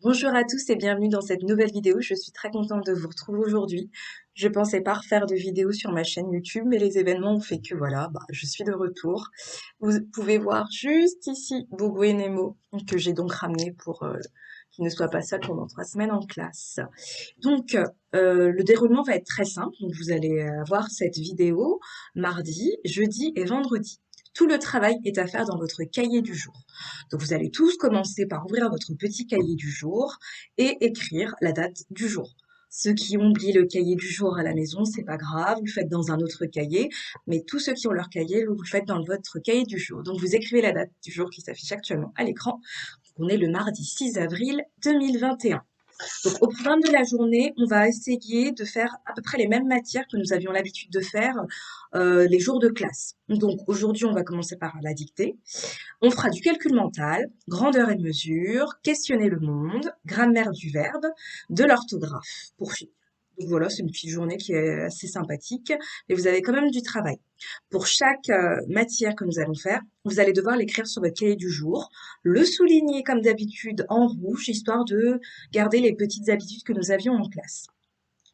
Bonjour à tous et bienvenue dans cette nouvelle vidéo. Je suis très contente de vous retrouver aujourd'hui. Je pensais pas refaire de vidéo sur ma chaîne YouTube, mais les événements ont fait que voilà, je suis de retour. Vous pouvez voir juste ici Bogo et Nemo, que j'ai donc ramené pour qu'il ne soit pas seul pendant 3 semaines en classe. Donc, le déroulement va être très simple. Donc, vous allez avoir cette vidéo mardi, jeudi et vendredi. Tout le travail est à faire dans votre cahier du jour. Donc, vous allez tous commencer par ouvrir votre petit cahier du jour et écrire la date du jour. Ceux qui ont oublié le cahier du jour à la maison, c'est pas grave, vous le faites dans un autre cahier, mais tous ceux qui ont leur cahier, vous le faites dans votre cahier du jour. Donc, vous écrivez la date du jour qui s'affiche actuellement à l'écran. On est le mardi 6 avril 2021. Donc, au programme de la journée, on va essayer de faire à peu près les mêmes matières que nous avions l'habitude de faire les jours de classe. Donc, aujourd'hui, on va commencer par la dictée. On fera du calcul mental, grandeur et mesure, questionner le monde, grammaire du verbe, de l'orthographe pour finir. Donc voilà, c'est une petite journée qui est assez sympathique, mais vous avez quand même du travail. Pour chaque matière que nous allons faire, vous allez devoir l'écrire sur votre cahier du jour, le souligner comme d'habitude en rouge, histoire de garder les petites habitudes que nous avions en classe.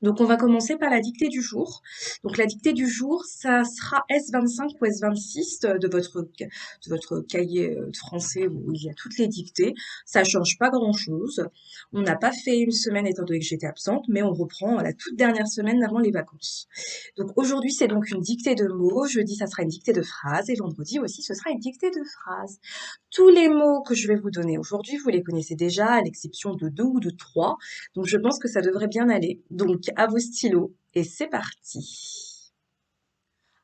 Donc, on va commencer par la dictée du jour. Donc, la dictée du jour, ça sera S25 ou S26 de votre cahier de français où il y a toutes les dictées. Ça change pas grand-chose. On n'a pas fait une semaine étant donné que j'étais absente, mais on reprend la toute dernière semaine avant les vacances. Donc, aujourd'hui, c'est donc une dictée de mots. Jeudi, ça sera une dictée de phrases. Et vendredi aussi, ce sera une dictée de phrases. Tous les mots que je vais vous donner aujourd'hui, vous les connaissez déjà, à l'exception de 2 ou de 3. Donc, je pense que ça devrait bien aller. Donc, à vos stylos, et c'est parti.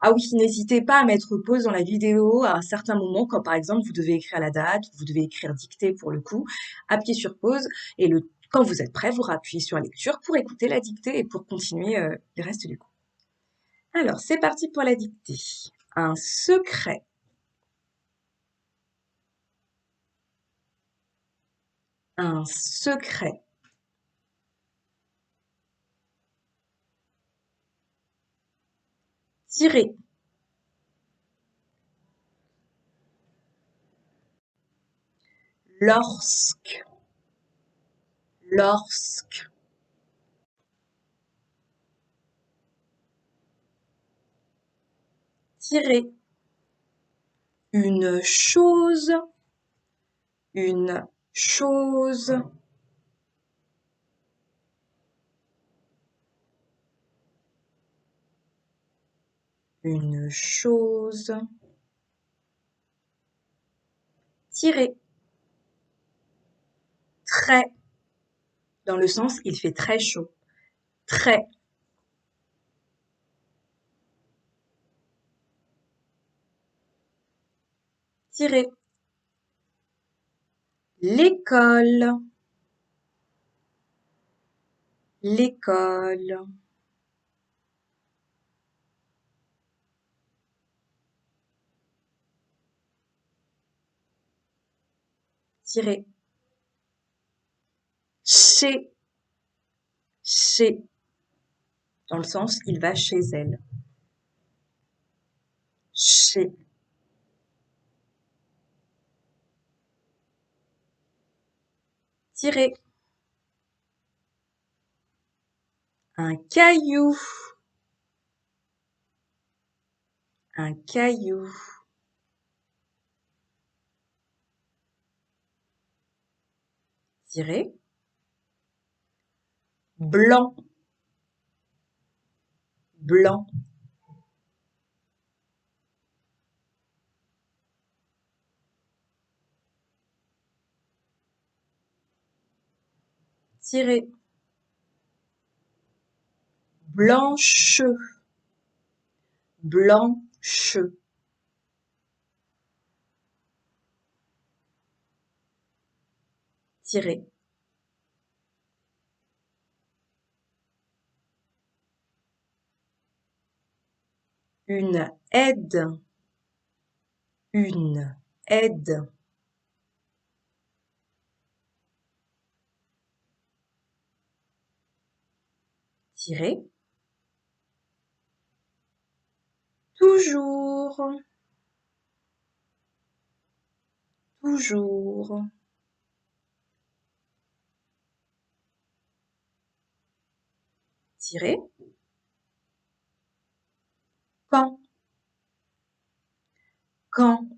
Ah oui, n'hésitez pas à mettre pause dans la vidéo à un certain moment, quand par exemple vous devez écrire la date, vous devez écrire dictée pour le coup, appuyez sur pause et quand vous êtes prêt, vous rappuyez sur lecture pour écouter la dictée et pour continuer le reste du cours. Alors, c'est parti pour la dictée. Un secret. Un secret. Tirer. Lorsque. Lorsque. Tirer. Une chose. Une chose. Une chose. Tirer. Très. Dans le sens, il fait très chaud. Très. Tirer. L'école. L'école. Tirer. Chez. Chez. Dans le sens, il va chez elle. Chez. Tirer. Un caillou. Un caillou. Tirer. Blanc. Blanc. Tirer. Blanche. Blanche. Tirer. Une aide. Une aide. Tirer. Toujours. Toujours. tirer, quand, quand,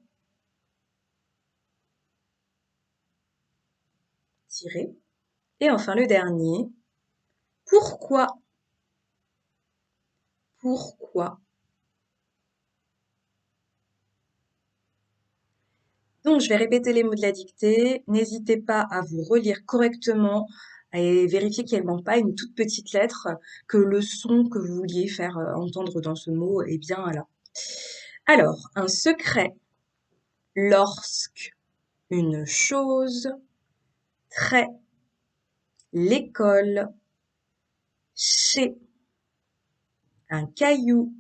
tirer, et enfin le dernier, pourquoi, pourquoi. Donc, je vais répéter les mots de la dictée. N'hésitez pas à vous relire correctement et vérifier qu'il ne manque pas une toute petite lettre, que le son que vous vouliez faire entendre dans ce mot est bien là. Alors, un secret lorsque une chose, trait, l'école, chez, un caillou,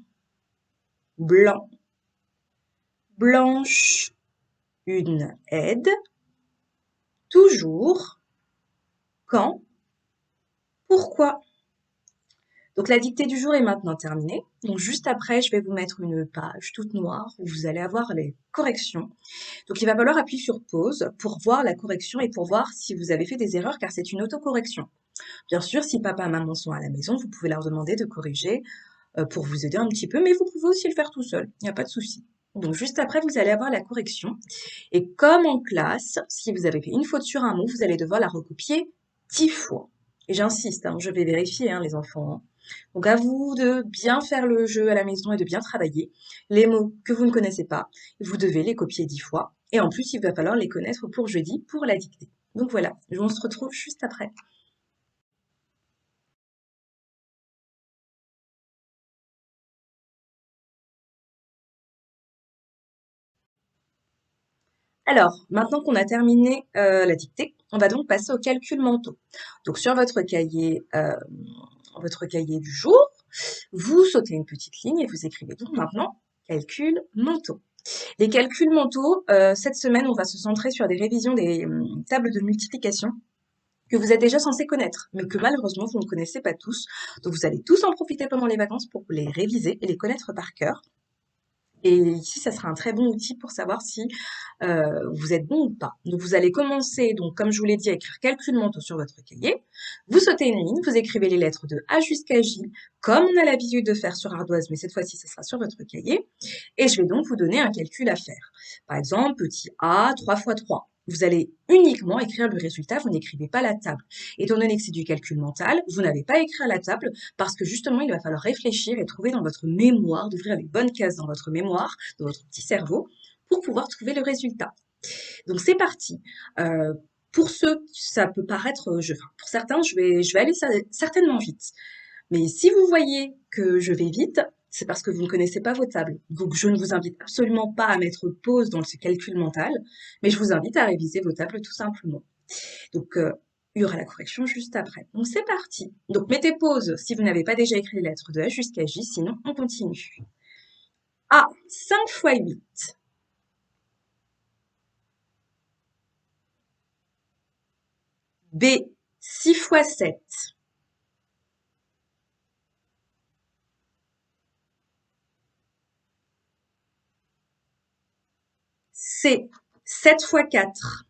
blanc, blanche, une aide, toujours, quand, pourquoi. Donc la dictée du jour est maintenant terminée. Donc juste après, je vais vous mettre une page toute noire où vous allez avoir les corrections. Donc il va falloir appuyer sur pause pour voir la correction et pour voir si vous avez fait des erreurs car c'est une autocorrection. Bien sûr, si papa et maman sont à la maison, vous pouvez leur demander de corriger pour vous aider un petit peu, mais vous pouvez aussi le faire tout seul, il n'y a pas de souci. Donc juste après, vous allez avoir la correction. Et comme en classe, si vous avez fait une faute sur un mot, vous allez devoir la recopier 10 fois. Et j'insiste, hein, je vais vérifier, hein, les enfants, hein. Donc à vous de bien faire le jeu à la maison et de bien travailler. Les mots que vous ne connaissez pas, vous devez les copier 10 fois. Et en plus, il va falloir les connaître pour jeudi, pour la dictée. Donc voilà, on se retrouve juste après. Alors, maintenant qu'on a terminé la dictée, on va donc passer au calcul mentaux. Donc sur votre cahier du jour, vous sautez une petite ligne et vous écrivez donc maintenant calcul mentaux. Les calculs mentaux, cette semaine, on va se centrer sur des révisions des tables de multiplication que vous êtes déjà censés connaître, mais que malheureusement vous ne connaissez pas tous. Donc vous allez tous en profiter pendant les vacances pour les réviser et les connaître par cœur. Et ici, ça sera un très bon outil pour savoir si vous êtes bon ou pas. Donc vous allez commencer, donc comme je vous l'ai dit, à écrire calcul mentaux sur votre cahier. Vous sautez une ligne, vous écrivez les lettres de A jusqu'à J, comme on a l'habitude de faire sur Ardoise, mais cette fois-ci, ce sera sur votre cahier. Et je vais donc vous donner un calcul à faire. Par exemple, petit a, 3 fois 3. Vous allez uniquement écrire le résultat, vous n'écrivez pas la table. Étant donné que c'est du calcul mental, vous n'avez pas à écrire la table parce que justement, il va falloir réfléchir et trouver dans votre mémoire, d'ouvrir les bonnes cases dans votre mémoire, dans votre petit cerveau, pour pouvoir trouver le résultat. Donc c'est parti. Euh, pour ceux, ça peut paraître, enfin, pour certains, je vais aller certainement vite. Mais si vous voyez que je vais vite, c'est parce que vous ne connaissez pas vos tables. Donc je ne vous invite absolument pas à mettre pause dans ce calcul mental, mais je vous invite à réviser vos tables tout simplement. Donc il y aura la correction juste après. Donc c'est parti. Donc mettez pause si vous n'avez pas déjà écrit les lettres de A jusqu'à J, sinon on continue. A, 5 fois 8. B, 6 fois 7. C, 7 fois 4.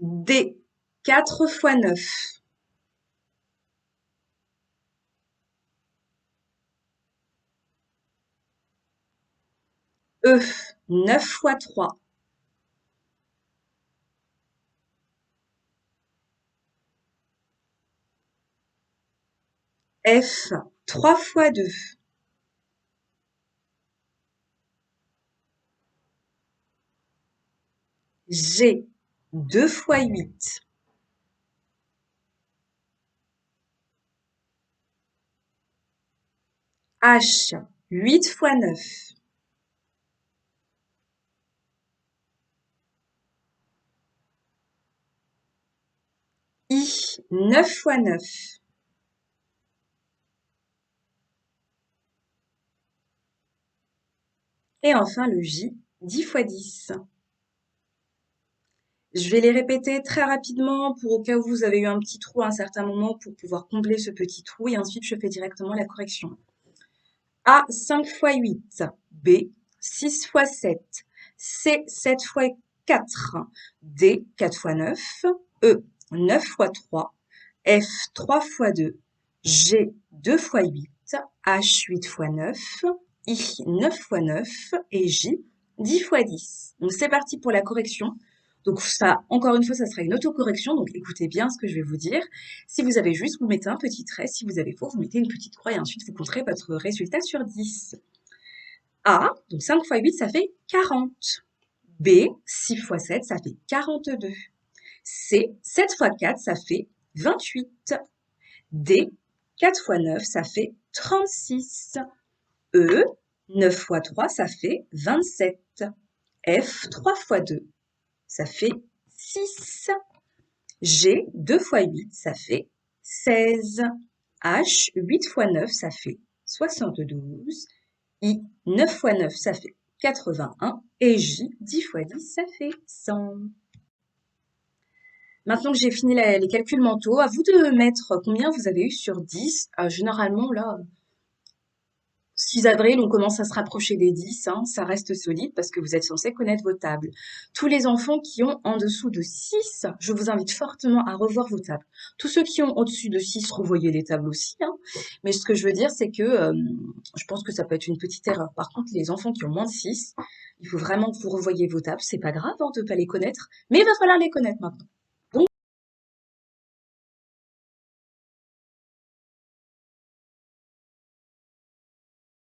D, 4 fois 9. E, 9 fois 3. F, 3 fois 2. G, 2 fois 8. H, 8 fois 9. I, 9 fois 9. Et enfin le J, 10 fois 10. Je vais les répéter très rapidement pour au cas où vous avez eu un petit trou à un certain moment pour pouvoir combler ce petit trou et ensuite je fais directement la correction. A, 5 fois 8. B, 6 fois 7. C, 7 fois 4. D, 4 fois 9. E, 9 fois 3. F, 3 fois 2. G, 2 fois 8. H, 8 fois 9. I, 9 fois 9. Et J, 10 fois 10. Donc c'est parti pour la correction. Donc ça, encore une fois, ça sera une autocorrection, donc écoutez bien ce que je vais vous dire. Si vous avez juste, vous mettez un petit trait. Si vous avez faux, vous mettez une petite croix et ensuite vous compterez votre résultat sur 10. A, donc 5 fois 8, ça fait 40. B, 6 fois 7, ça fait 42. C, 7 fois 4, ça fait 28. D, 4 fois 9, ça fait 36. E, 9 fois 3, ça fait 27. F, 3 fois 2, ça fait 6. G, 2 fois 8, ça fait 16. H, 8 fois 9, ça fait 72. I, 9 fois 9, ça fait 81. Et J, 10 fois 10, ça fait 100. Maintenant que j'ai fini les calculs mentaux, à vous de mettre combien vous avez eu sur 10. Généralement, là, 6 avril, on commence à se rapprocher des 10, hein, ça reste solide parce que vous êtes censé connaître vos tables. Tous les enfants qui ont en dessous de 6, je vous invite fortement à revoir vos tables. Tous ceux qui ont au-dessus de 6, revoyez les tables aussi, hein. Mais ce que je veux dire, c'est que je pense que ça peut être une petite erreur. Par contre, les enfants qui ont moins de 6, il faut vraiment que vous revoyiez vos tables. C'est pas grave hein, de ne pas les connaître, mais il va falloir les connaître maintenant.